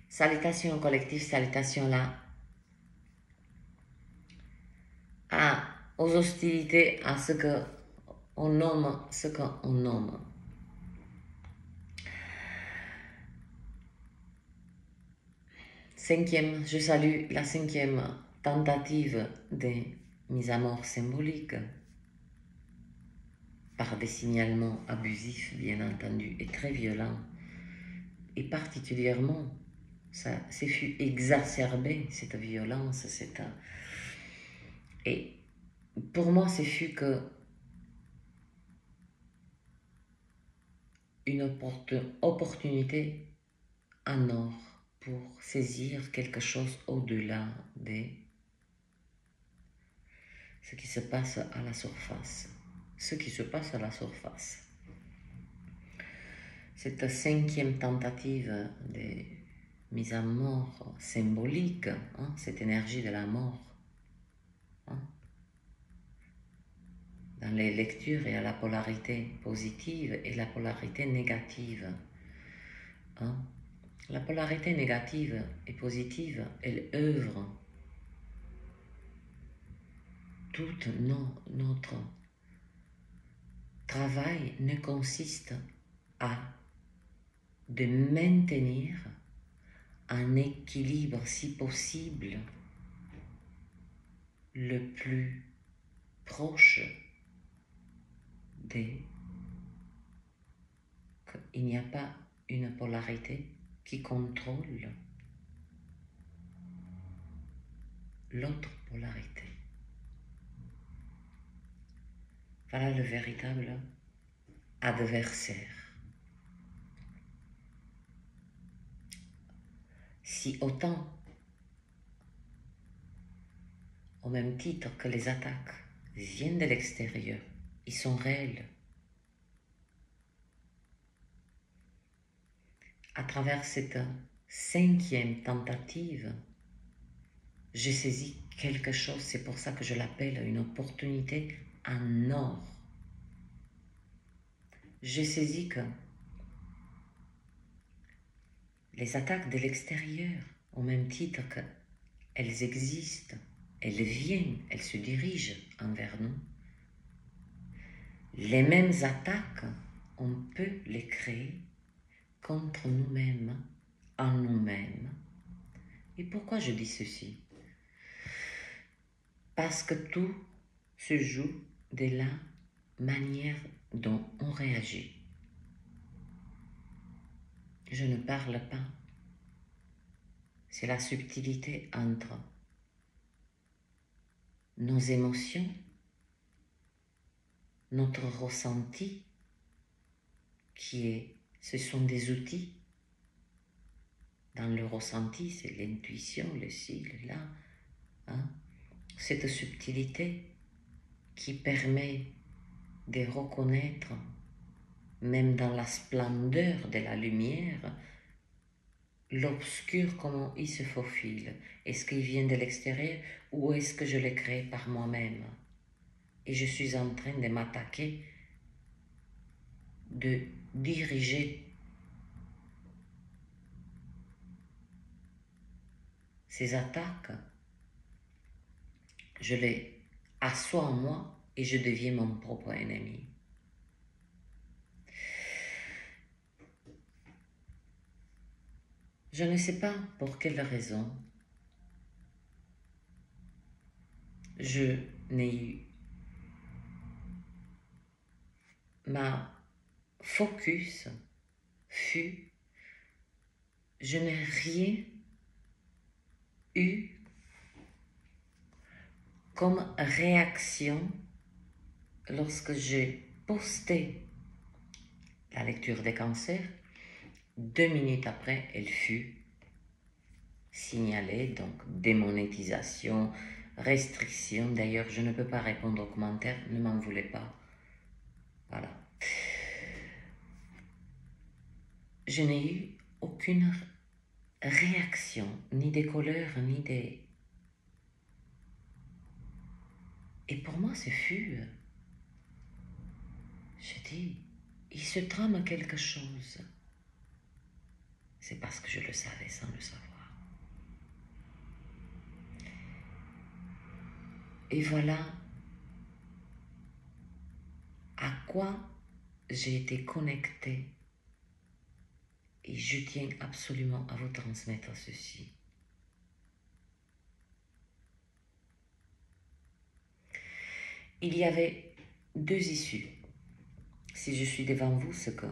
Salutations collectives, salutations là, aux hostilités, à ce que on nomme ce qu'on nomme. Cinquième, je salue la cinquième tentative de mise à mort symbolique par des signalements abusifs, bien entendu, et très violents. Et particulièrement, ça fut exacerbé, cette violence, Et pour moi, ce fut que une opportunité en or pour saisir quelque chose au-delà de ce qui se passe à la surface. Ce qui se passe à la surface. Cette cinquième tentative de mise à mort symbolique, cette énergie de la mort, dans les lectures, il y a la polarité positive et la polarité négative. La polarité négative et positive, elle œuvre tout notre travail ne consiste à de maintenir un équilibre, si possible, le plus proche des... Il n'y a pas une polarité qui contrôle l'autre polarité. Voilà le véritable adversaire. Si autant, au même titre que les attaques viennent de l'extérieur, ils sont réels. À travers cette cinquième tentative, j'ai saisi quelque chose, c'est pour ça que je l'appelle une opportunité en or. J'ai saisi que les attaques de l'extérieur, au même titre qu'elles existent, elles viennent, elles se dirigent envers nous. Les mêmes attaques, on peut les créer contre nous-mêmes, en nous-mêmes. Et pourquoi je dis ceci? Parce que tout se joue de la manière dont on réagit. Je ne parle pas. C'est la subtilité entre nos émotions, notre ressenti, ce sont des outils. Dans le ressenti, c'est l'intuition, le ci, le là. Cette subtilité qui permet de reconnaître, même dans la splendeur de la lumière, l'obscur, comment il se faufile. Est-ce qu'il vient de l'extérieur ou est-ce que je l'ai créé par moi-même? Et je suis en train de m'attaquer, de diriger ces attaques. Je les assois en moi et je deviens mon propre ennemi. Je ne sais pas pour quelle raison je n'ai eu ma focus fut, je n'ai rien eu comme réaction lorsque j'ai posté la lecture des cancers. 2 minutes après, elle fut signalée, donc démonétisation, restriction. D'ailleurs, je ne peux pas répondre aux commentaires, ne m'en voulez pas. Voilà. Je n'ai eu aucune réaction, ni des colères, ni des... Et pour moi, ce fut... Je dis, il se trame quelque chose. c'est parce que je le savais sans le savoir. Et voilà à quoi j'ai été connectée. Et je tiens absolument à vous transmettre ceci. Il y avait deux issues. Si je suis devant vous, c'est que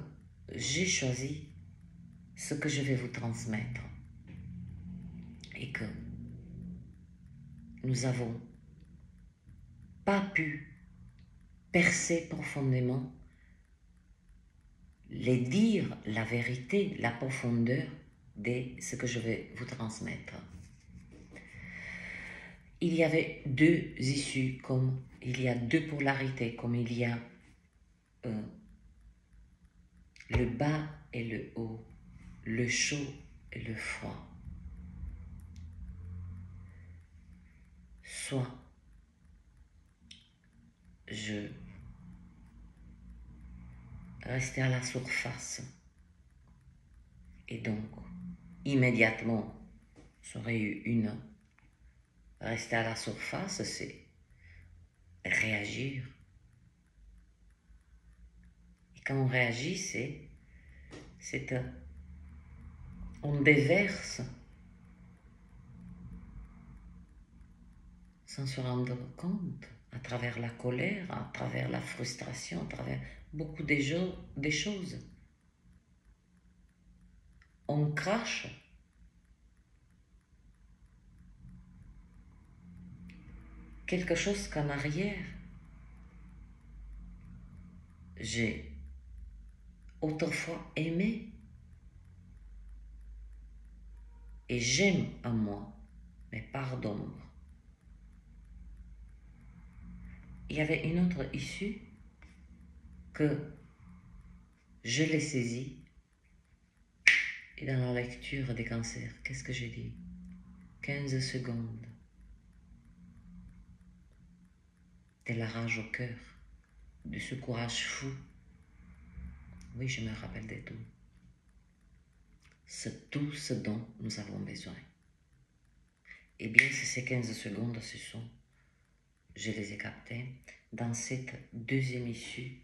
j'ai choisi ce que je vais vous transmettre. Et que nous n'avons pas pu percer profondément, les dire la vérité, la profondeur de ce que je vais vous transmettre. Il y avait deux issues, comme il y a deux polarités, comme il y a le bas et le haut, le chaud et le froid. Soit je restais à la surface et donc immédiatement j'aurais eu une. Rester à la surface, c'est réagir. Et quand on réagit, on déverse sans se rendre compte, à travers la colère, à travers la frustration, à travers beaucoup des choses. On crache quelque chose qu'en arrière, j'ai autrefois aimé et j'aime en moi, mais par d'ombre. Il y avait une autre issue que je l'ai saisie. Et dans la lecture des cancers, qu'est-ce que j'ai dit? 15 secondes. De la rage au cœur, de ce courage fou. Oui, je me rappelle de tout. C'est tout ce dont nous avons besoin. Eh bien, ces 15 secondes, je les ai captées dans cette deuxième issue.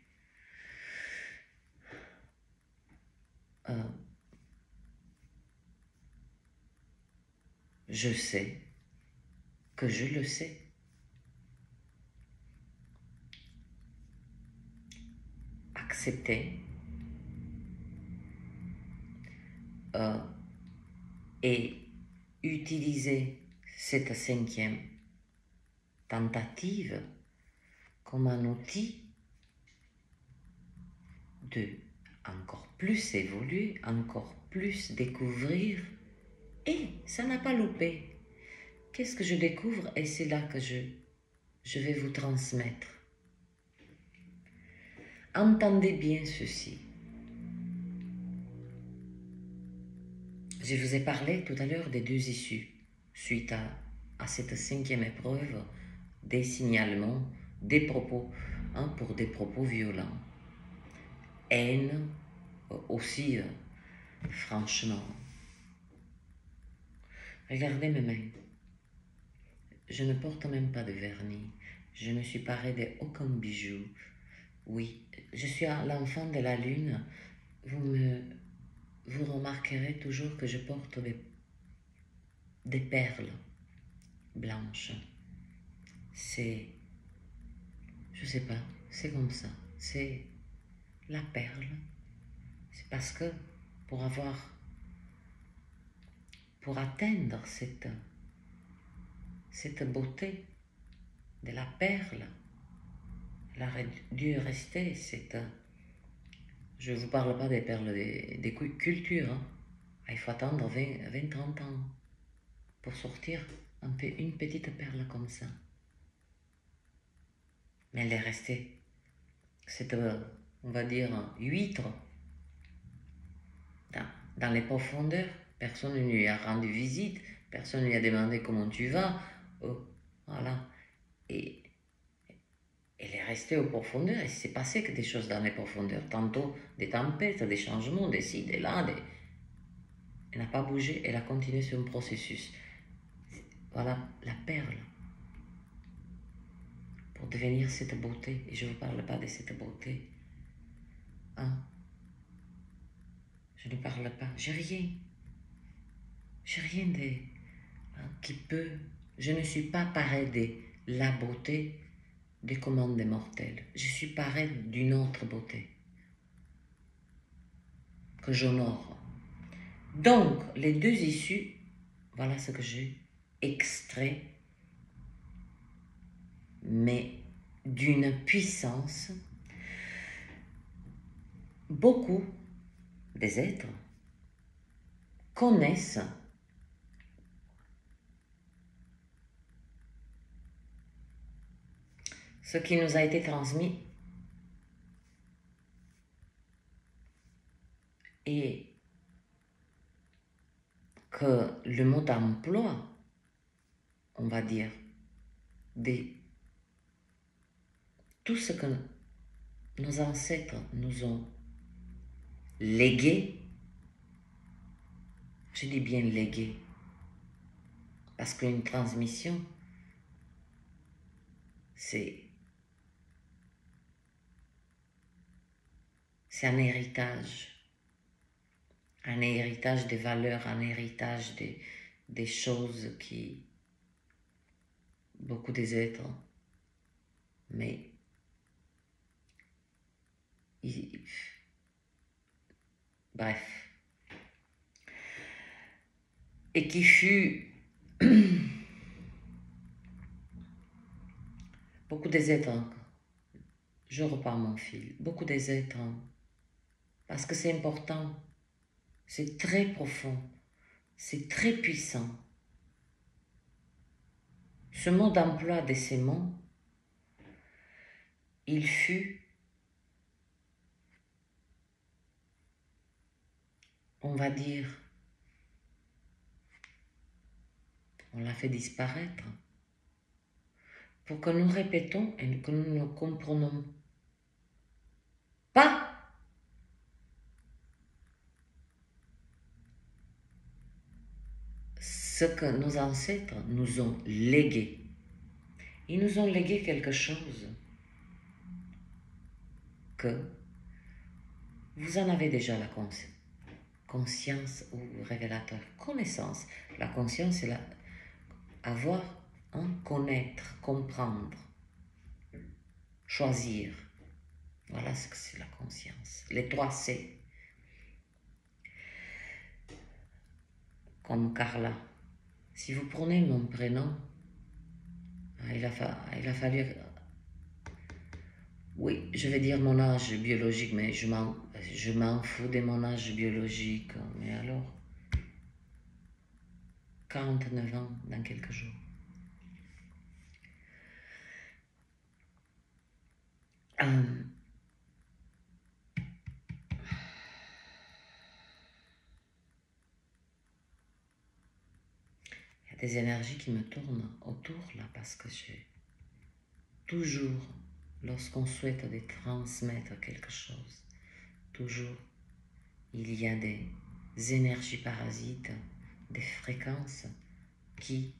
Je sais que je le sais. Accepter et utiliser cette cinquième tentative comme un outil de encore plus évoluer, encore plus découvrir. Et ça n'a pas loupé. Qu'est-ce que je découvre? Et c'est là que je vais vous transmettre. Entendez bien ceci. Je vous ai parlé tout à l'heure des deux issues, suite à cette cinquième épreuve, des signalements, des propos, pour des propos violents. Haine, aussi, franchement. Regardez mes mains. Je ne porte même pas de vernis. Je ne suis parée d'aucun bijou. Oui, je suis l'enfant de la lune. Vous remarquerez toujours que je porte des perles blanches. Je sais pas, c'est comme ça. C'est la perle. C'est parce que pour atteindre cette beauté de la perle, elle aurait dû rester je ne vous parle pas des perles des cultures. Hein. Il faut attendre 20-30 ans pour sortir une petite perle comme ça. Mais elle est restée. On va dire, huître dans les profondeurs. Personne ne lui a rendu visite. Personne ne lui a demandé comment tu vas. Voilà. Et elle est restée aux profondeurs. Et il s'est passé que des choses dans les profondeurs. Tantôt des tempêtes, des changements, des ci, des là. Elle n'a pas bougé, elle a continué son processus. Voilà la perle pour devenir cette beauté. Et je ne vous parle pas de cette beauté. Hein? Je ne parle pas. J'ai rien. J'ai rien de, qui peut. Je ne suis pas pareil de la beauté des commandes des mortels. Je suis pareil d'une autre beauté que j'honore. Donc, les deux issues, voilà ce que j'ai extrait, mais d'une puissance. Beaucoup des êtres connaissent ce qui nous a été transmis et que le mot d'emploi, on va dire, de tout ce que nos ancêtres nous ont légué, je dis bien légué, parce qu'une transmission, c'est un héritage des valeurs, un héritage des choses qui, beaucoup des êtres, mais bref, et qui fut beaucoup des êtres, je repars mon fil, beaucoup des êtres, parce que c'est important, c'est très profond, c'est très puissant. Ce mode d'emploi de ces mots, il fut, on va dire, on l'a fait disparaître, pour que nous répétons et que nous ne comprenons pas ce que nos ancêtres nous ont légué. Ils nous ont légué quelque chose que vous en avez déjà la conscience ou révélateur, connaissance. La conscience, c'est avoir, connaître, comprendre, choisir. Voilà ce que c'est la conscience. Les 3 C. Comme Carla. Si vous prenez mon prénom, il a fallu... Oui, je vais dire mon âge biologique, mais je m'en fous de mon âge biologique. Mais alors, 49 ans dans quelques jours. Il y a des énergies qui me tournent autour là parce que j'ai toujours, lorsqu'on souhaite de transmettre quelque chose, toujours il y a des énergies parasites, des fréquences qui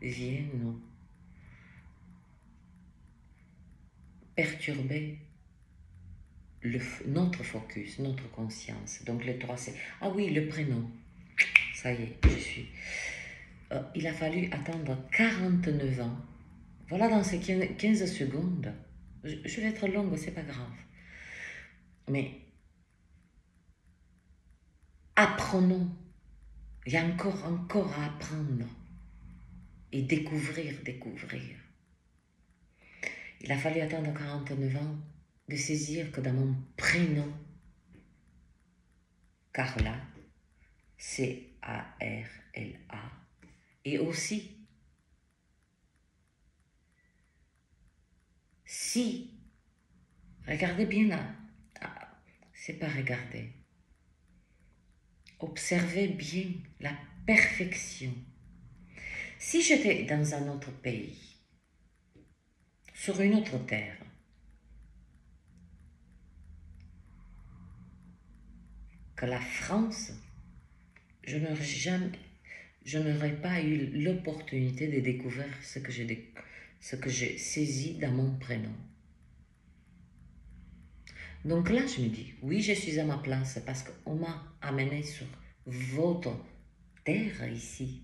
viennent nous perturber notre focus, notre conscience. Donc les 3 c'est... Ah oui, le prénom. Ça y est, je suis... il a fallu attendre 49 ans. Voilà, dans ces 15 secondes. Je vais être longue, c'est pas grave. Mais apprenons. Il y a encore à apprendre. Et découvrir. Il a fallu attendre 49 ans de saisir que dans mon prénom, Carla, C-A-R-L-A, et aussi, si, regardez bien là, c'est pas regarder, observez bien la perfection. Si j'étais dans un autre pays, sur une autre terre, que la France je n'aurais pas eu l'opportunité de découvrir ce que j'ai saisi dans mon prénom. Donc là, je me dis, oui, je suis à ma place parce qu'on m'a amené sur votre terre ici.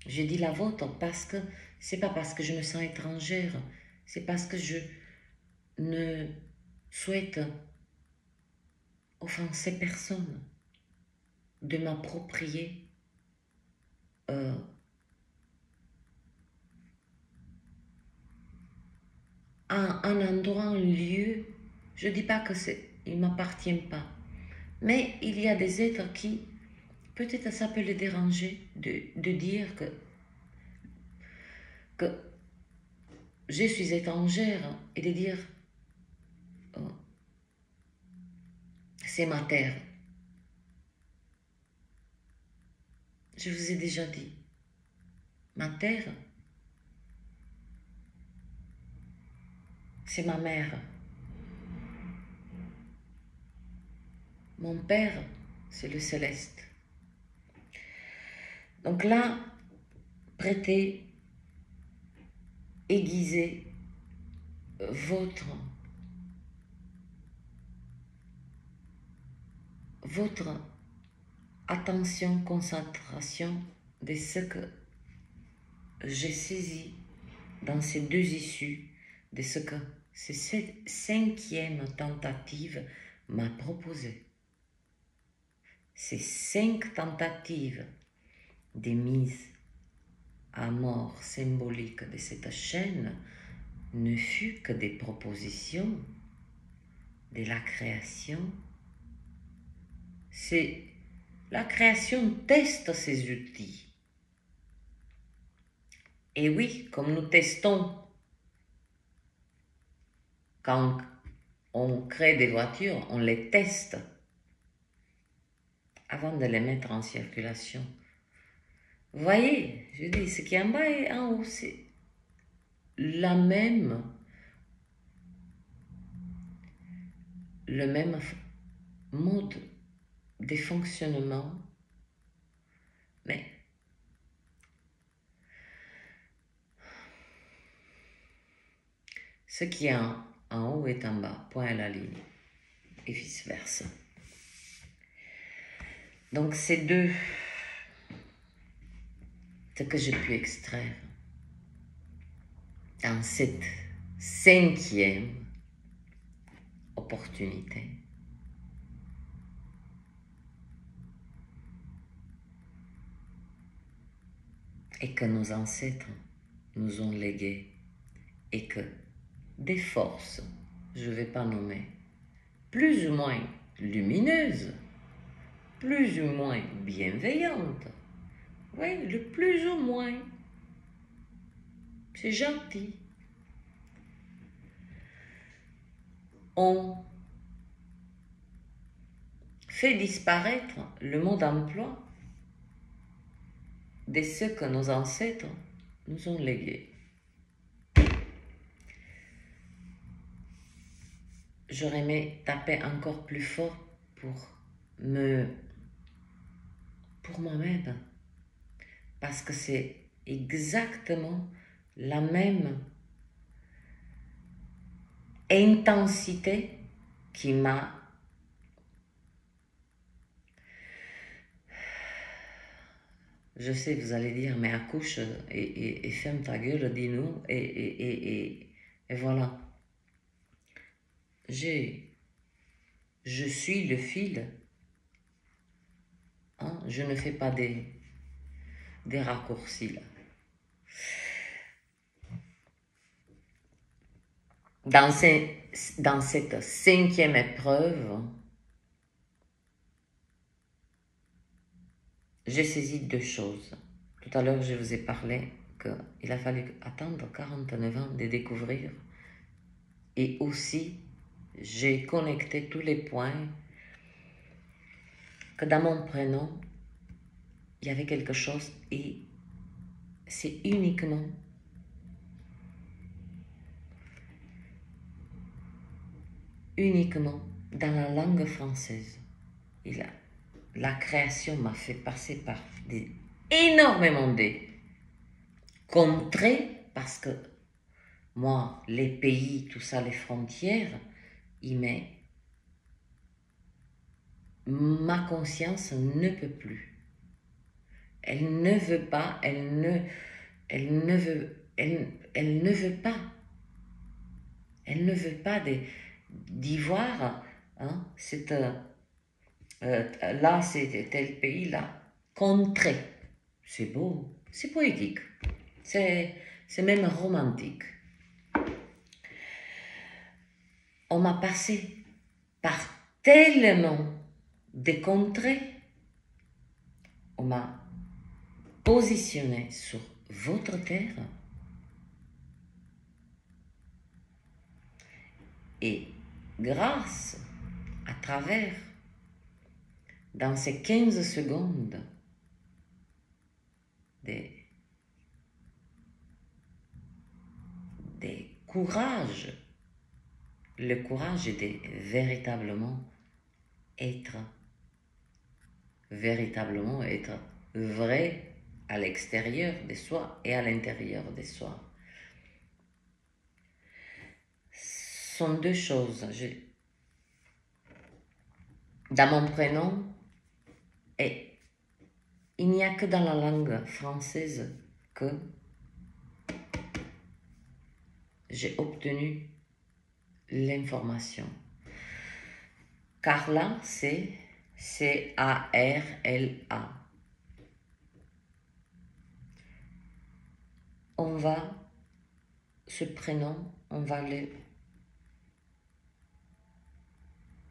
Je dis la vôtre parce que c'est pas parce que je me sens étrangère, c'est parce que je ne souhaite offenser personne, de m'approprier un endroit, un lieu. Je dis pas que il ne m'appartient pas, mais il y a des êtres qui, peut-être ça peut les déranger de dire que je suis étrangère et de dire oh, c'est ma terre. Je vous ai déjà dit, ma terre, c'est ma mère. Mon père, c'est le céleste. Donc là, prêtez, aiguisez votre attention, concentration de ce que j'ai saisi dans ces deux issues, de ce que cette cinquième tentative m'a proposé. Ces 5 tentatives de mise à mort symbolique de cette chaîne ne fut que des propositions de la création. C'est la création teste ces outils. Et oui, comme nous testons quand on crée des voitures, on les teste avant de les mettre en circulation. Vous voyez, je dis, ce qui est en bas et en haut, c'est le même mode de fonctionnement, mais ce qui est en haut est en bas, point à la ligne, et vice-versa. Donc c'est deux, ce que j'ai pu extraire dans cette 5e opportunité. Et que nos ancêtres nous ont légué, et que des forces, je ne vais pas nommer, plus ou moins lumineuses, plus ou moins bienveillantes, oui, le plus ou moins, c'est gentil, on fait disparaître le mot d'emploi de ce que nos ancêtres nous ont légué. J'aurais aimé taper encore plus fort pour moi-même, parce que c'est exactement la même intensité qui m'a je sais, vous allez dire, mais accouche et ferme ta gueule, dis-nous, et voilà. Je suis le fil, hein, je ne fais pas des raccourcis là. Dans cette 5e épreuve, j'ai saisi 2 choses. Tout à l'heure, je vous ai parlé qu'il a fallu attendre 49 ans de découvrir. Et aussi, j'ai connecté tous les points que dans mon prénom, il y avait quelque chose et c'est uniquement dans la langue française. la création m'a fait passer par énormément de contrées, parce que moi, les pays, tout ça, les frontières, ma conscience ne peut plus. Elle ne veut pas, elle ne veut pas. Elle ne veut pas d'y voir, hein, là, c'est tel pays, là, contré. C'est beau, c'est poétique, c'est même romantique. On m'a passé par tellement de contrées, on m'a positionné sur votre terre, et grâce, à travers, dans ces 15 secondes, des courages, le courage de véritablement être vrai à l'extérieur de soi et à l'intérieur de soi. Ce sont deux choses. Dans mon prénom, et il n'y a que dans la langue française que j'ai obtenu l'information. Carla, c'est C-A-R-L-A. Ce prénom,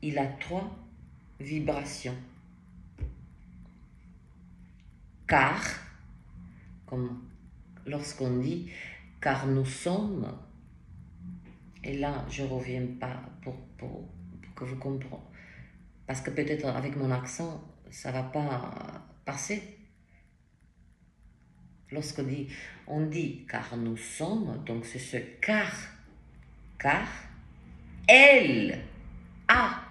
il a 3 vibrations. Car, comme lorsqu'on dit, car nous sommes, et là je ne reviens pas pour que vous compreniez, parce que peut-être avec mon accent, ça ne va pas passer. On dit car nous sommes, donc c'est ce car, elle a.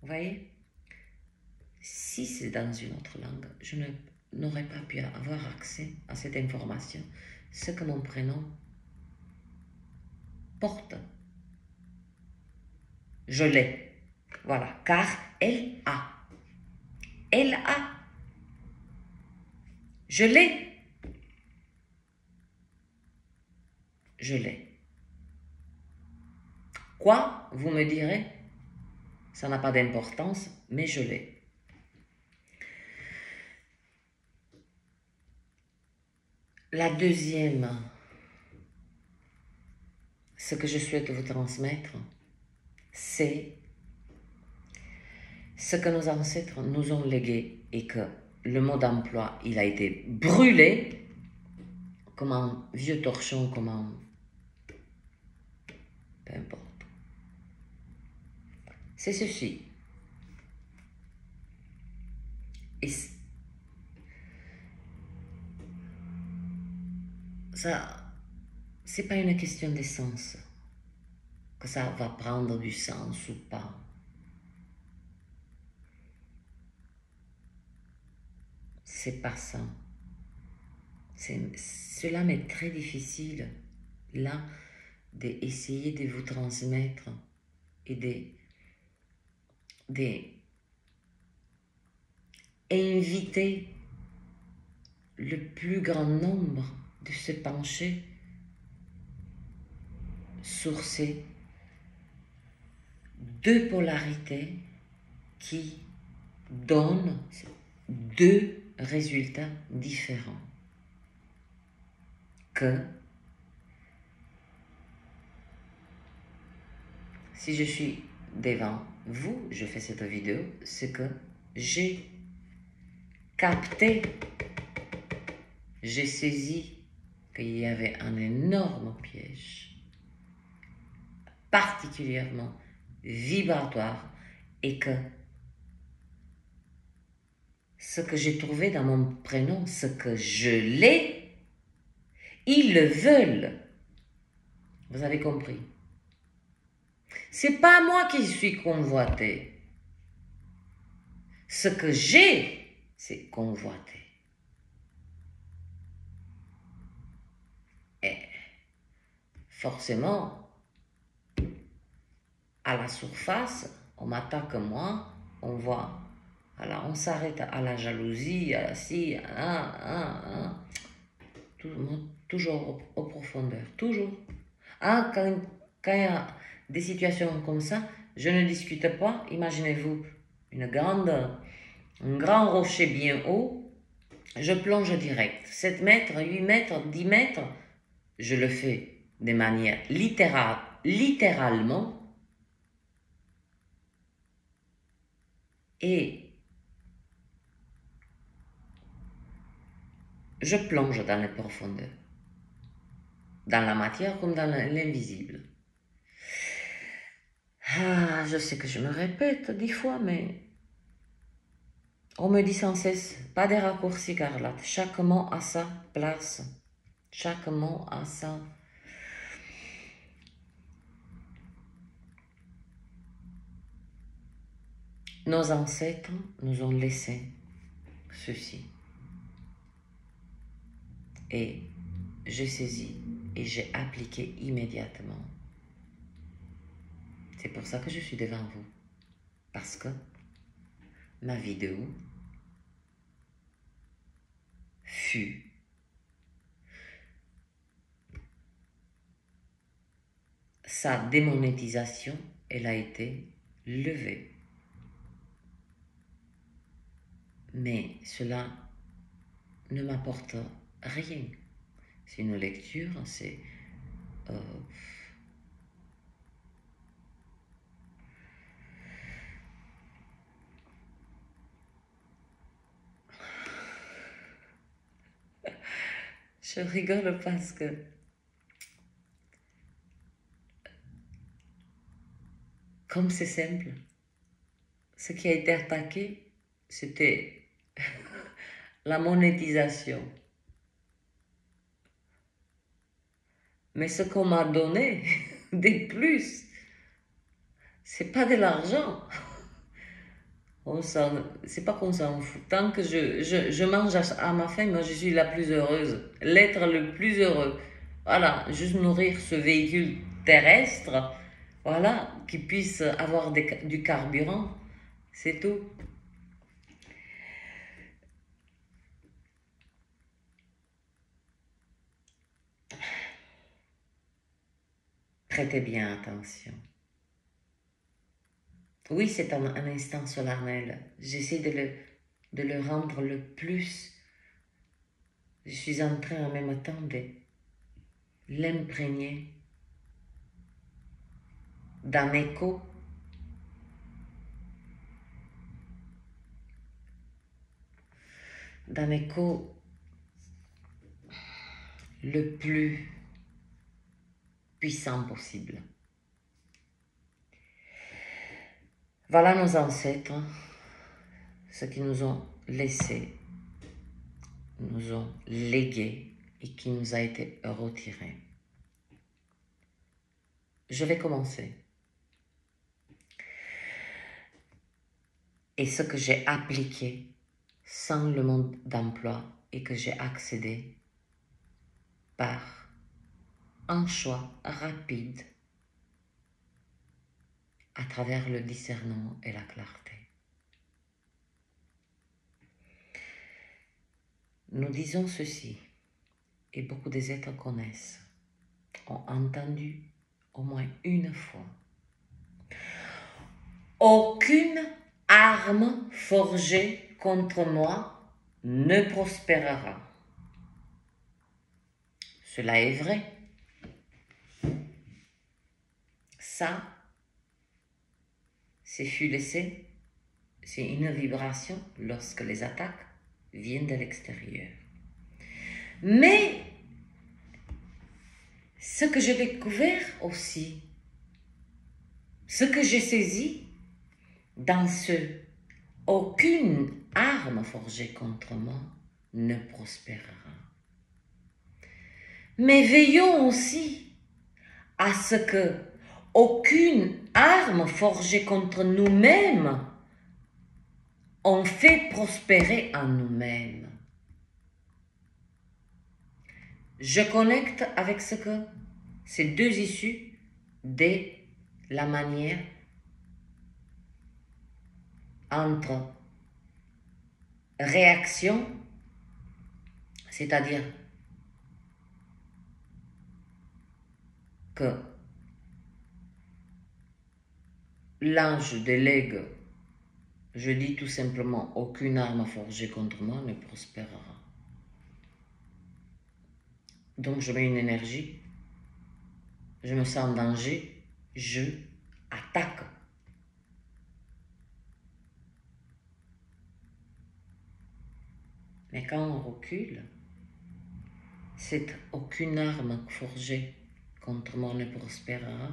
Vous voyez? Si c'est dans une autre langue, je n'aurais pas pu avoir accès à cette information, ce que mon prénom porte. Je l'ai. Voilà, car elle a. Elle a. Je l'ai. Je l'ai. Quoi, vous me direz? Ça n'a pas d'importance, mais je l'ai. La deuxième, ce que je souhaite vous transmettre, c'est ce que nos ancêtres nous ont légué et que le mode d'emploi, il a été brûlé comme un vieux torchon, peu importe. C'est ceci. Et ça, c'est pas une question d'essence, que ça va prendre du sens ou pas. C'est pas ça. Cela m'est très difficile, là, d'essayer de vous transmettre et d'inviter le plus grand nombre de se pencher sur ces 2 polarités qui donnent 2 résultats différents. Que si je suis devant vous, je fais cette vidéo, c'est que j'ai capté, j'ai saisi qu'il y avait un énorme piège, particulièrement vibratoire, et que ce que j'ai trouvé dans mon prénom, ce que je l'ai, ils le veulent. Vous avez compris? C'est pas moi qui suis convoité. Ce que j'ai, c'est convoité. Et forcément, à la surface, on m'attaque moi, on voit. Alors on s'arrête à la jalousie, à la si, toujours aux profondeurs, toujours. Ah, quand il y a des situations comme ça, je ne discute pas. Imaginez-vous un grand rocher bien haut, je plonge direct. 7 mètres, 8 mètres, 10 mètres, je le fais de manière littéralement. Et je plonge dans les profondeurs, dans la matière comme dans l'invisible. Ah, je sais que je me répète 10 fois, mais on me dit sans cesse, pas des raccourcis, Carlotte. Chaque mot a sa place. Chaque mot a sa... Nos ancêtres nous ont laissé ceci. Et j'ai saisi et j'ai appliqué immédiatement. C'est pour ça que je suis devant vous. Parce que ma vidéo fut sa démonétisation, elle a été levée. Mais cela ne m'apporte rien. C'est une lecture, c'est... Je rigole parce que comme c'est simple, ce qui a été attaqué, c'était la monétisation. Mais ce qu'on m'a donné de plus, c'est pas de l'argent. C'est pas qu'on s'en fout. Tant que je mange à ma faim, moi je suis la plus heureuse. L'être le plus heureux. Voilà, juste nourrir ce véhicule terrestre, voilà, qui puisse avoir du carburant, c'est tout. Prêtez bien attention. Oui, c'est un instant solennel. J'essaie de le rendre le plus. Je suis en train en même temps de l'imprégner d'un écho le plus puissant possible. Voilà nos ancêtres, ce qu'ils nous ont laissé, nous ont légué et qui nous a été retiré. Je vais commencer. Et ce que j'ai appliqué sans le mode d'emploi et que j'ai accédé par un choix rapide à travers le discernement et la clarté. Nous disons ceci, et beaucoup des êtres connaissent, ont entendu au moins une fois. Aucune arme forgée contre moi ne prospérera. Cela est vrai. Ça, c'est fut laissé, c'est une vibration lorsque les attaques viennent de l'extérieur. Mais ce que j'ai découvert aussi, ce que j'ai saisi dans ce aucune arme forgée contre moi ne prospérera. Mais veillons aussi à ce que aucune arme forgée contre nous-mêmes on fait prospérer en nous-mêmes. Je connecte avec ce que ces deux issues de la manière entre réaction, c'est-à-dire que l'ange délègue, je dis tout simplement, aucune arme forgée contre moi ne prospérera. Donc je mets une énergie, je me sens en danger, je attaque. Mais quand on recule, c'est aucune arme forgée contre moi ne prospérera.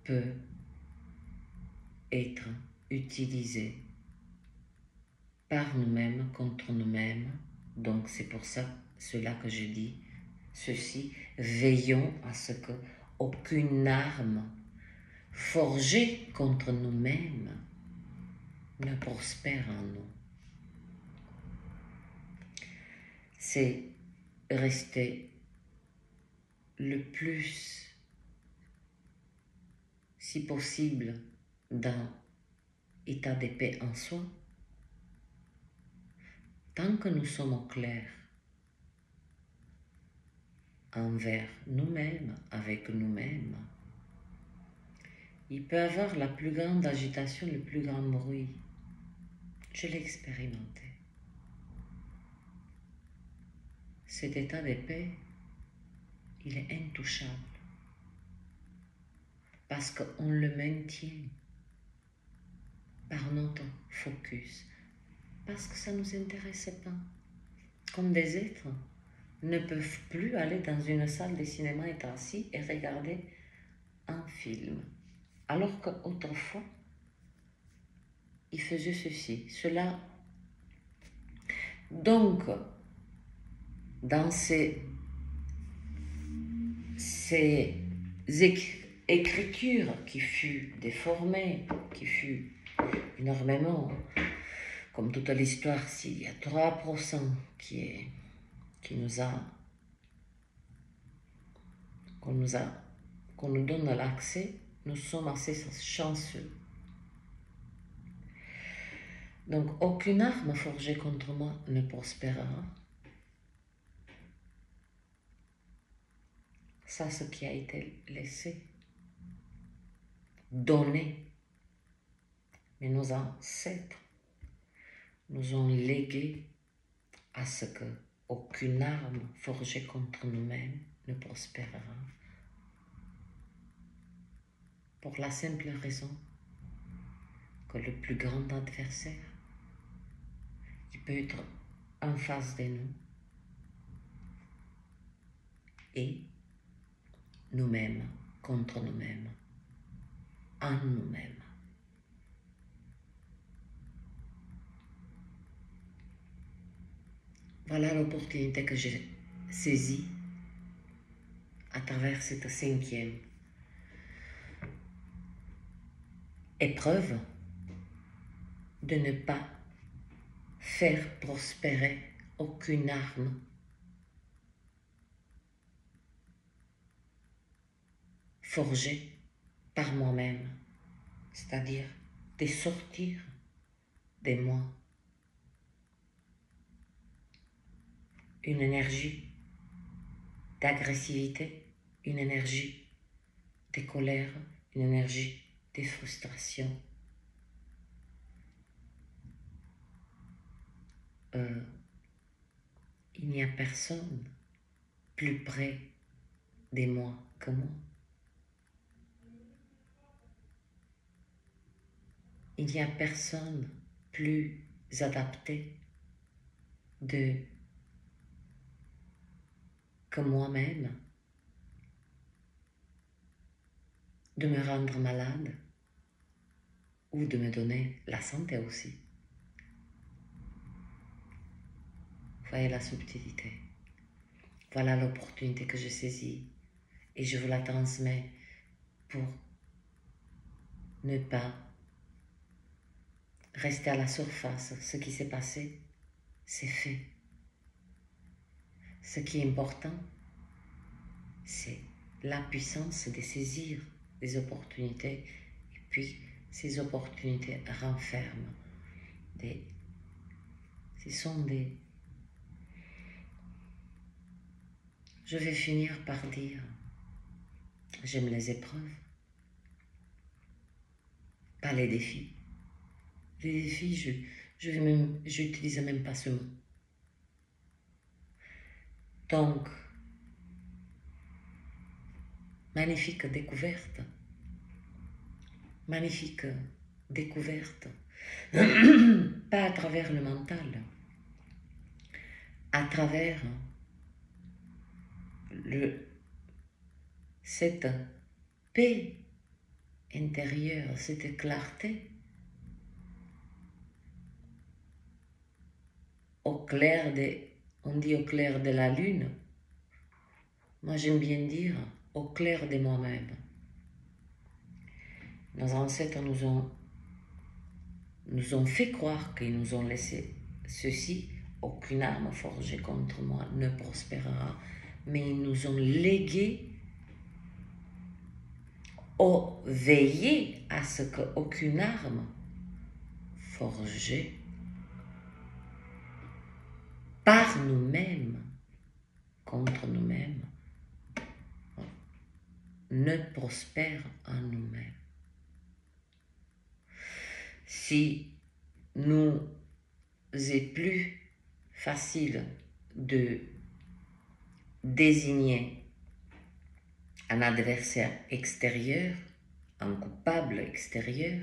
Peut être utilisée par nous-mêmes contre nous-mêmes. Donc c'est pour cela que je dis ceci, veillons à ce que aucune arme forgée contre nous-mêmes ne prospère en nous. C'est rester le plus, si possible, dans état de paix en soi. Tant que nous sommes au clair envers nous-mêmes, avec nous-mêmes, il peut y avoir la plus grande agitation, le plus grand bruit. Je l'ai expérimenté. Cet état de paix, il est intouchable parce qu'on le maintient par notre focus, parce que ça ne nous intéresse pas. Comme des êtres ne peuvent plus aller dans une salle de cinéma, être assis et regarder un film. Alors qu'autrefois, ils faisaient ceci, cela. Donc, dans ces écritures qui furent déformées, qui furent énormément, comme toute l'histoire, s'il y a 3% qui qu'on nous donne l'accès, nous sommes assez chanceux. Donc, aucune arme forgée contre moi ne prospérera. Ça, ce qui a été laissé, donné. Mais nos ancêtres nous ont légué à ce que aucune arme forgée contre nous-mêmes ne prospérera. Pour la simple raison que le plus grand adversaire, il peut être en face de nous et nous-mêmes contre nous-mêmes, en nous-mêmes. Voilà l'opportunité que j'ai saisie à travers cette 5e épreuve de ne pas faire prospérer aucune arme forgée par moi-même, c'est-à-dire de sortir de moi une énergie d'agressivité, une énergie de colère, une énergie de frustration. Il n'y a personne plus près de moi que moi. Il n'y a personne plus adapté que moi-même de me rendre malade ou de me donner la santé aussi. Voyez la subtilité. Voilà l'opportunité que je saisis et je vous la transmets pour ne pas rester à la surface. Ce qui s'est passé, c'est fait. Ce qui est important, c'est la puissance de saisir des opportunités et puis ces opportunités renferment ce sont des... Je vais finir par dire, j'aime les épreuves, pas les défis. Les défis, j'utilise même pas ce mot. Donc, magnifique découverte, magnifique découverte, pas à travers le mental, à travers cette paix intérieure, cette clarté, on dit au clair de la lune, moi j'aime bien dire au clair de moi-même. Nos ancêtres nous ont fait croire qu'ils nous ont laissé ceci, aucune arme forgée contre moi ne prospérera, mais ils nous ont légué veillé à ce qu'aucune arme forgée par nous-mêmes, contre nous-mêmes, ne prospère en nous-mêmes. Si nous est plus facile de désigner un adversaire extérieur, un coupable extérieur,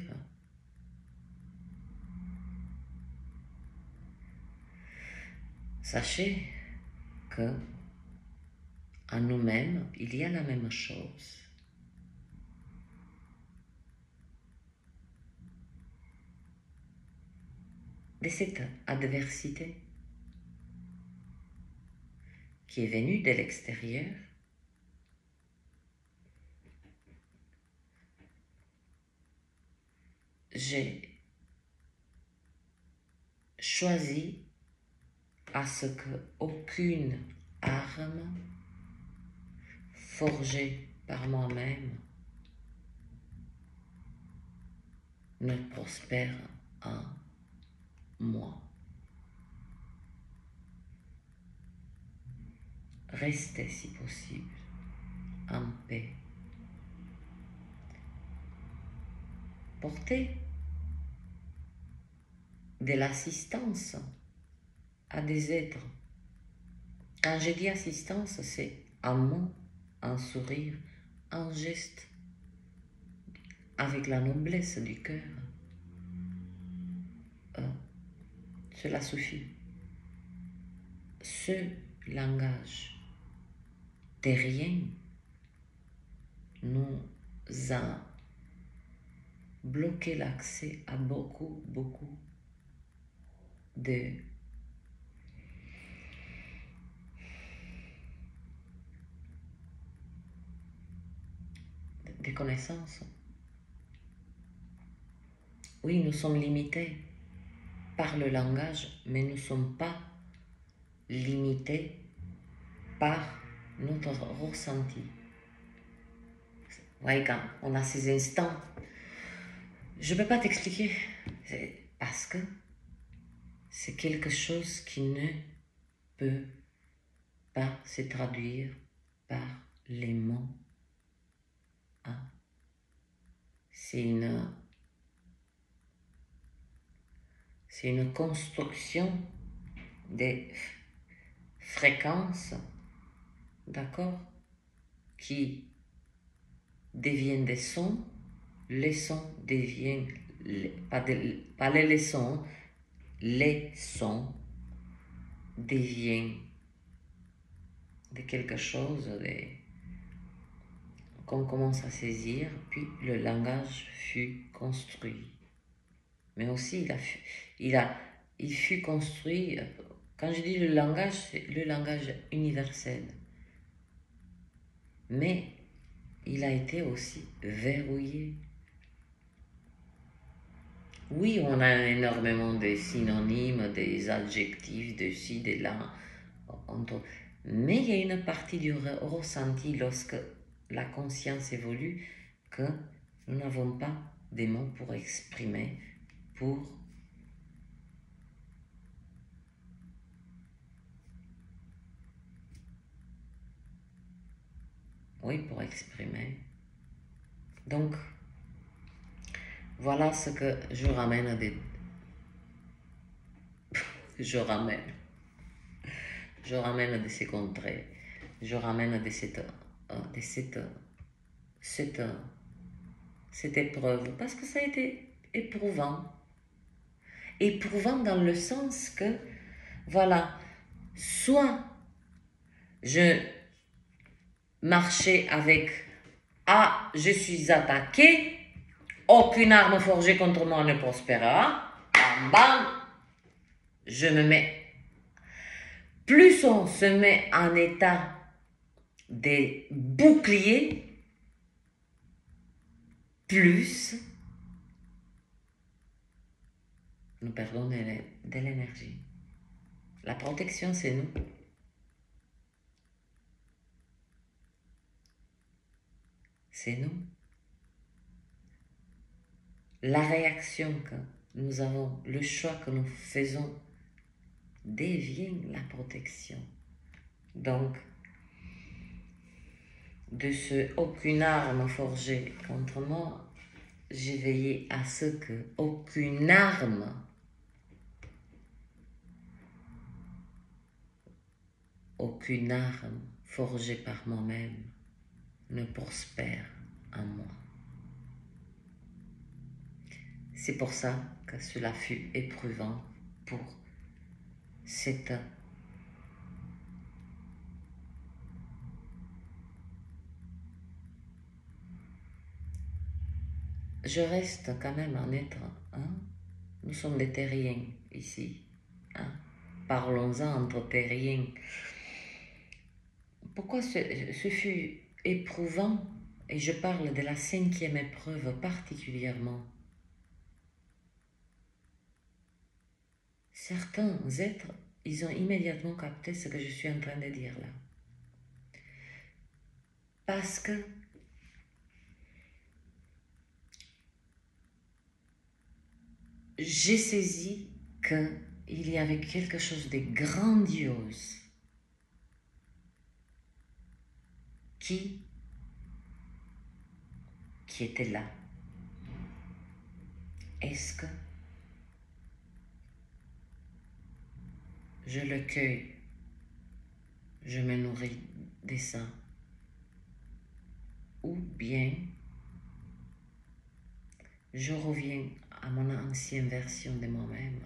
sachez que en nous-mêmes, il y a la même chose. De cette adversité qui est venue de l'extérieur, j'ai choisi à ce qu'aucune arme forgée par moi-même ne prospère en moi. Restez si possible en paix. Portez de l'assistance à des êtres. Quand je dis assistance, c'est un mot, un sourire, un geste, avec la noblesse du cœur. Cela suffit. Ce langage terrien nous a bloqué l'accès à beaucoup de connaissances. Oui, nous sommes limités par le langage, mais nous ne sommes pas limités par notre ressenti. Vous voyez, quand on a ces instants, je ne peux pas t'expliquer, parce que c'est quelque chose qui ne peut pas se traduire par les mots. C'est une construction des fréquences, d'accord, qui deviennent des sons. Les sons deviennent, pas les sons, les sons deviennent de quelque chose qu'on commence à saisir, puis le langage fut construit. Mais aussi, il fut construit Quand je dis le langage, c'est le langage universel. Mais il a été aussi verrouillé. Oui, on a énormément de synonymes, des adjectifs, de ci, de là. Mais il y a une partie du ressenti lorsque la conscience évolue que nous n'avons pas des mots pour exprimer, pour pour exprimer. Donc, voilà ce que je ramène je ramène de ces contrées, je ramène de cette épreuve, parce que ça a été éprouvant. Éprouvant dans le sens que, voilà, soit je marchais avec « Ah, je suis attaqué, aucune arme forgée contre moi ne prospérera », bam bam, je me mets. Plus on se met en état des boucliers, plus nous perdons de l'énergie. La protection, c'est nous. C'est nous. La réaction que nous avons, le choix que nous faisons, devient la protection. Donc, de ce aucune arme forgée contre moi, j'ai veillé à ce que aucune arme forgée par moi-même ne prospère en moi. C'est pour ça que cela fut éprouvant pour cette je reste quand même un être, hein? Nous sommes des terriens ici, hein? Parlons-en entre terriens. Pourquoi ce fut éprouvant, et je parle de la 5e épreuve particulièrement. Certains êtres, ils ont immédiatement capté ce que je suis en train de dire là. Parce que j'ai saisi qu'il y avait quelque chose de grandiose qui était là. Est-ce que je le cueille, je me nourris de ça, ou bien je reviens à mon ancienne version de moi-même.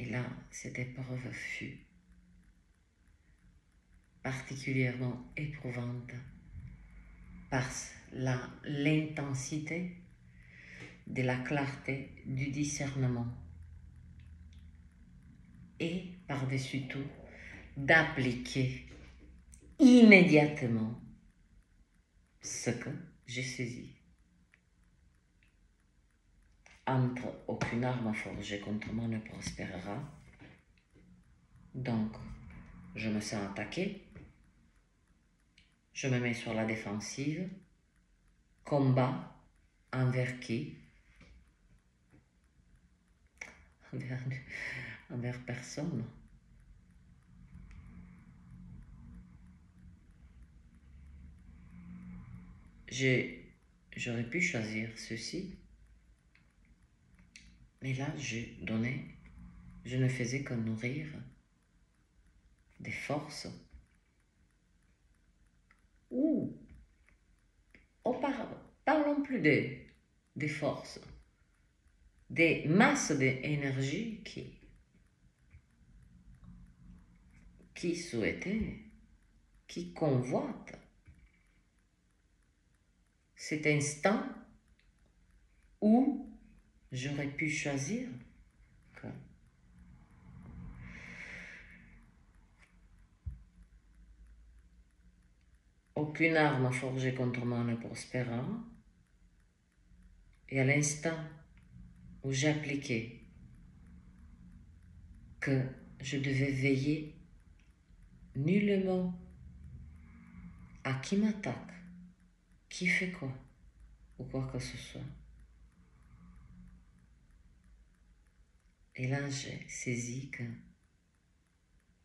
Et là, cette épreuve fut particulièrement éprouvante par l'intensité de la clarté du discernement et par-dessus tout d'appliquer immédiatement ce que j'ai saisi. Entre aucune arme forgée contre moi ne prospérera. Donc, je me sens attaqué. Je me mets sur la défensive. Combat envers qui? Envers personne. J'aurais pu choisir ceci. Mais là, je ne faisais que nourrir des forces. Ou, parlons plus des forces, des masses d'énergie qui souhaitaient, qui convoitent cet instant où j'aurais pu choisir que aucune arme forgée contre moi ne prospérera. Et à l'instant où j'ai appliqué que je devais veiller nullement à qui m'attaque, qui fait quoi, ou quoi que ce soit. Et là, j'ai saisi que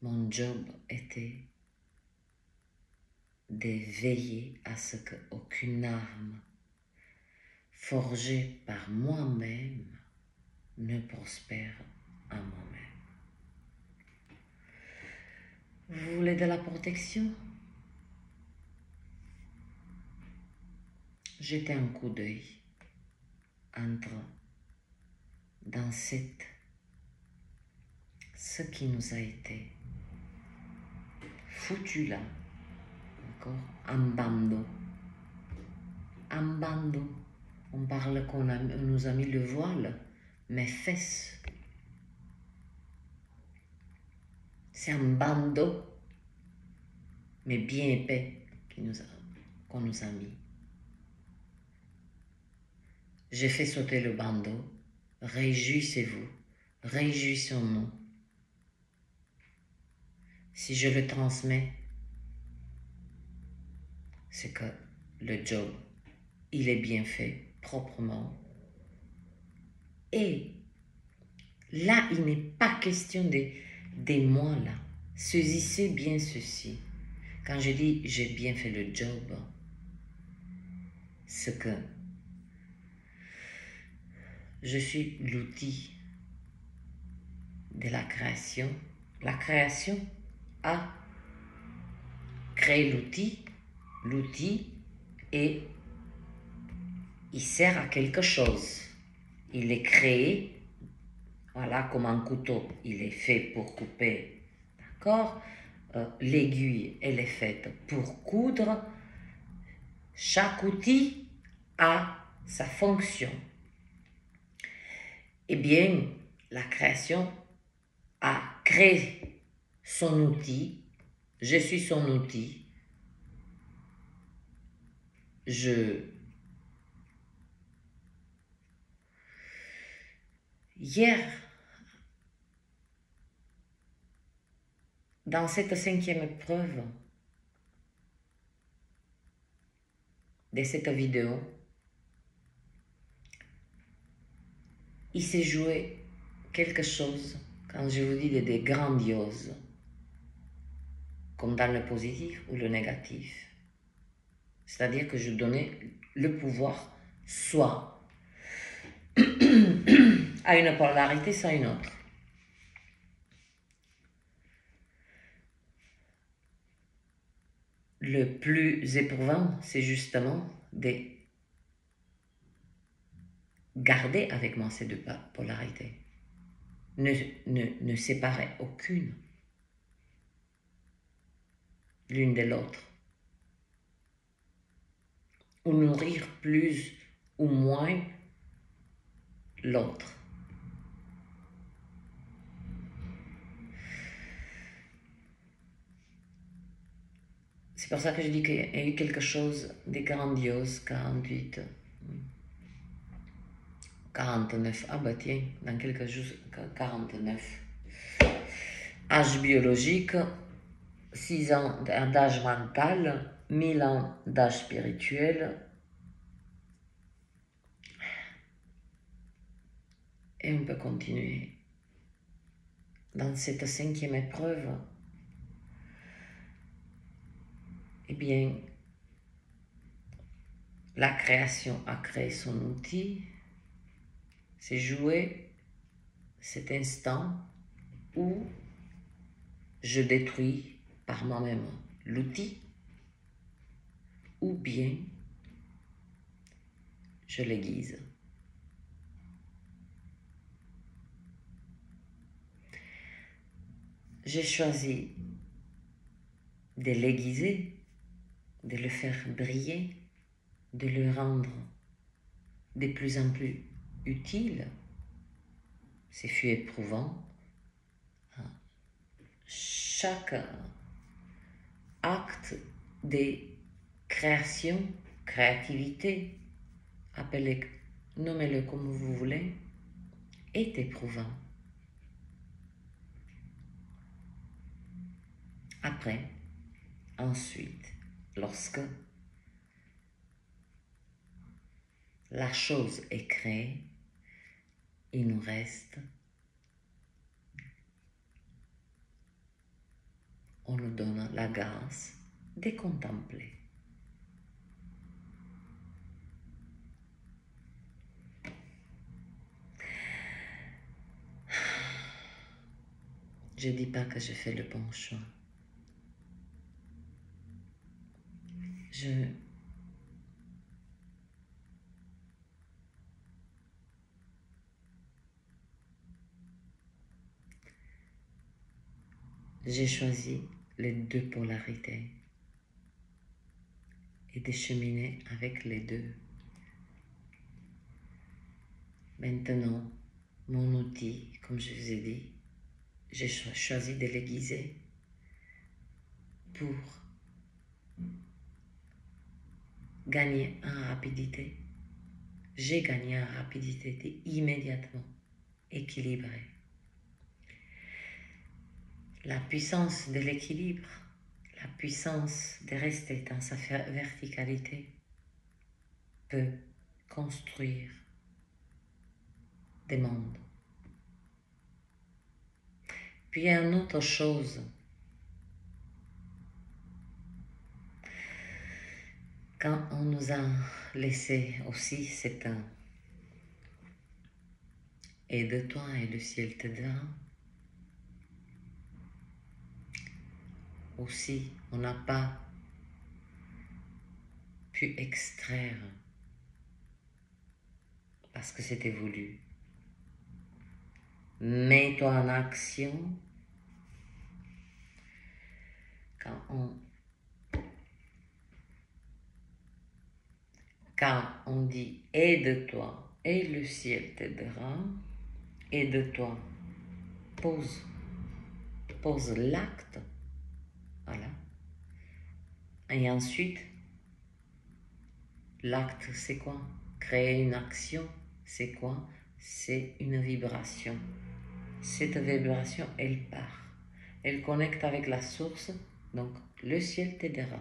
mon job était de veiller à ce qu'aucune arme forgée par moi-même ne prospère à moi-même. Vous voulez de la protection? Jetez un coup d'œil dans ce qui nous a été foutu là, d'accord, en bandeau. En bandeau. On parle qu'on nous a mis le voile, mes fesses. C'est un bandeau, mais bien épais, qu'on nous a mis. J'ai fait sauter le bandeau. Réjouissez-vous, réjouissons-nous. Si je le transmets, c'est que le job, il est bien fait, proprement. Et là, il n'est pas question des moi là. Saisissez bien ceci. Quand je dis j'ai bien fait le job, c'est que je suis l'outil de la création. La création a créé l'outil et il sert à quelque chose. Il est créé, voilà, comme un couteau. Il est fait pour couper, d'accord? L'aiguille, elle est faite pour coudre. Chaque outil a sa fonction. Eh bien, la création a créé son outil. Je suis son outil. Hier, dans cette 5e épreuve de cette vidéo, il s'est joué quelque chose, quand je vous dis de grandiose, comme dans le positif ou le négatif. C'est-à-dire que je donnais le pouvoir soit à une polarité, soit à une autre. Le plus éprouvant, c'est justement de garder avec moi ces deux polarités. Ne séparer aucune l'une de l'autre. Ou nourrir plus ou moins l'autre. C'est pour ça que je dis qu'il y a eu quelque chose de grandiose, 48, 49, ah bah tiens, dans quelques jours, 49. Âge biologique, 6 ans d'âge mental, 1000 ans d'âge spirituel. Et on peut continuer. Dans cette 5e épreuve, eh bien, la création a créé son outil. C'est joué cet instant où je détruis par moi-même l'outil ou bien je l'aiguise. J'ai choisi de l'aiguiser, de le faire briller, de le rendre de plus en plus utile, ce fut éprouvant. Chaque acte de création, créativité, nommez-le comme vous voulez, est éprouvant. Après, ensuite, lorsque la chose est créée, il nous reste, on nous donne la grâce de contempler. Je ne dis pas que je fais le bon choix. J'ai choisi les deux polarités et de cheminer avec les deux. Maintenant, mon outil, comme je vous ai dit, j'ai choisi de l'aiguiser pour gagner en rapidité. J'ai gagné en rapidité immédiatement, équilibré. La puissance de l'équilibre, la puissance de rester dans sa verticalité peut construire des mondes. Puis il y a une autre chose. Quand on nous a laissé aussi cet aide-toi et le ciel t'aidera, aussi on n'a pas pu extraire parce que c'était voulu. Mets-toi en action quand on dit aide-toi et le ciel t'aidera, aide-toi, pose l'acte, voilà. Et ensuite, l'acte c'est quoi? Créer une action, c'est quoi? C'est une vibration. Cette vibration, elle part. Elle connecte avec la source, donc le ciel t'aidera.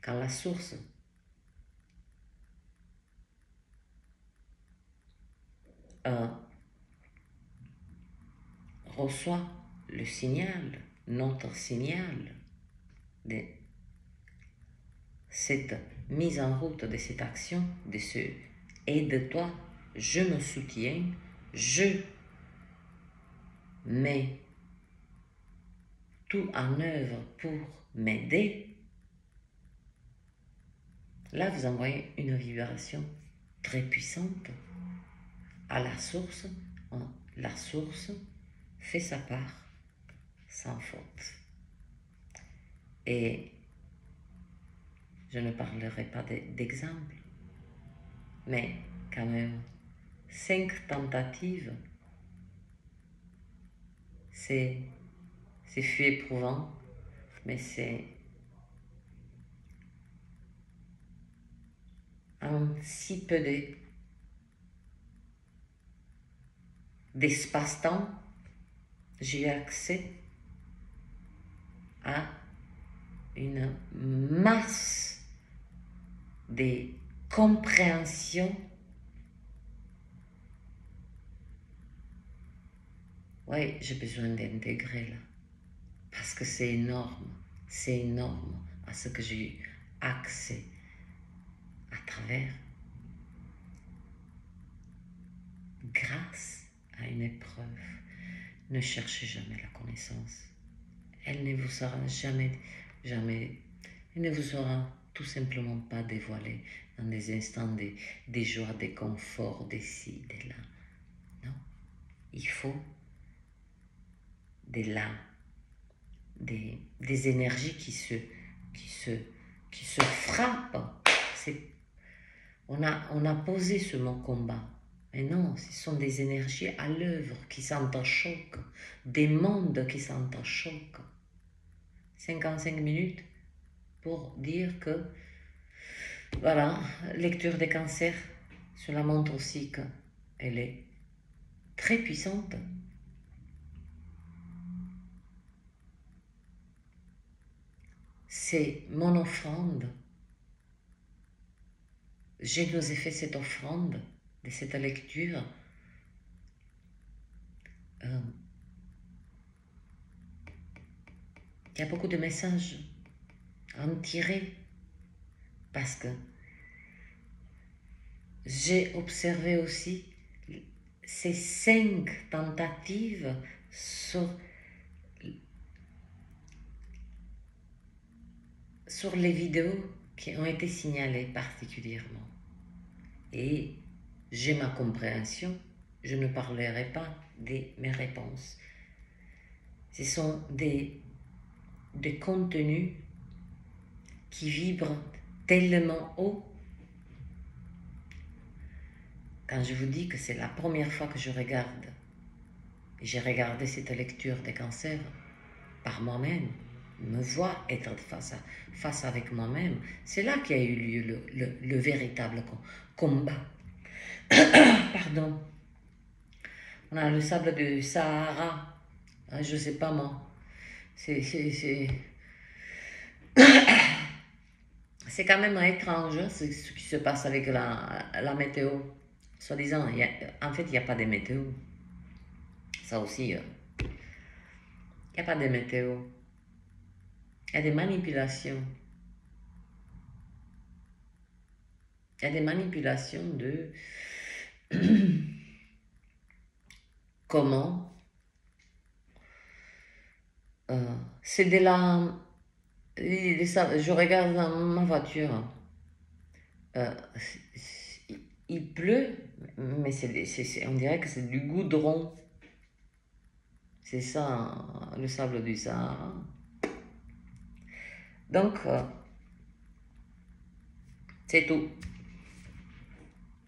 Quand la source reçoit le signal, notre signal de cette mise en route de cette action, de ce aide-toi, je me soutiens, je mets tout en œuvre pour m'aider. Là, vous envoyez une vibration très puissante à la source. La source fait sa part sans faute. Et je ne parlerai pas d'exemple, mais quand même, 5 tentatives, c'est fut éprouvant, mais c'est en si peu d'espace-temps, j'ai eu accès à une masse de compréhension. Oui, j'ai besoin d'intégrer là, parce que c'est énorme à ce que j'ai eu accès à travers, grâce à une épreuve. Ne cherchez jamais la connaissance. Elle ne vous sera jamais, elle ne vous sera tout simplement pas dévoilée dans des instants de joie, de confort, de ci, de là. Non. Il faut des énergies qui se frappent. On a posé ce mot combat. Mais non, ce sont des énergies à l'œuvre qui s'entrechoquent, des mondes qui s'entrechoquent. 55 minutes pour dire que, voilà, lecture des cancers, cela montre aussi qu'elle est très puissante. C'est mon offrande. Je nous ai fait cette offrande de cette lecture. Il y a beaucoup de messages à en tirer parce que j'ai observé aussi ces 5 tentatives sur les vidéos qui ont été signalées particulièrement. Et j'ai ma compréhension, je ne parlerai pas de mes réponses. Ce sont des contenus qui vibrent tellement haut. Quand je vous dis que c'est la première fois que je regarde, et j'ai regardé cette lecture des cancers par moi-même, me voir être face avec moi-même, c'est là qu'il y a eu lieu le véritable combat. Pardon. On a le sable du Sahara, je ne sais pas moi, c'est quand même étrange ce qui se passe avec la météo. Soi-disant, en fait, il n'y a pas de météo. Ça aussi, il n'y a pas de météo. Il y a des manipulations. Il y a des manipulations de comment c'est de la... Je regarde dans ma voiture. Il pleut, mais on dirait que c'est du goudron. C'est ça, le sable du Sahara. Donc, c'est tout.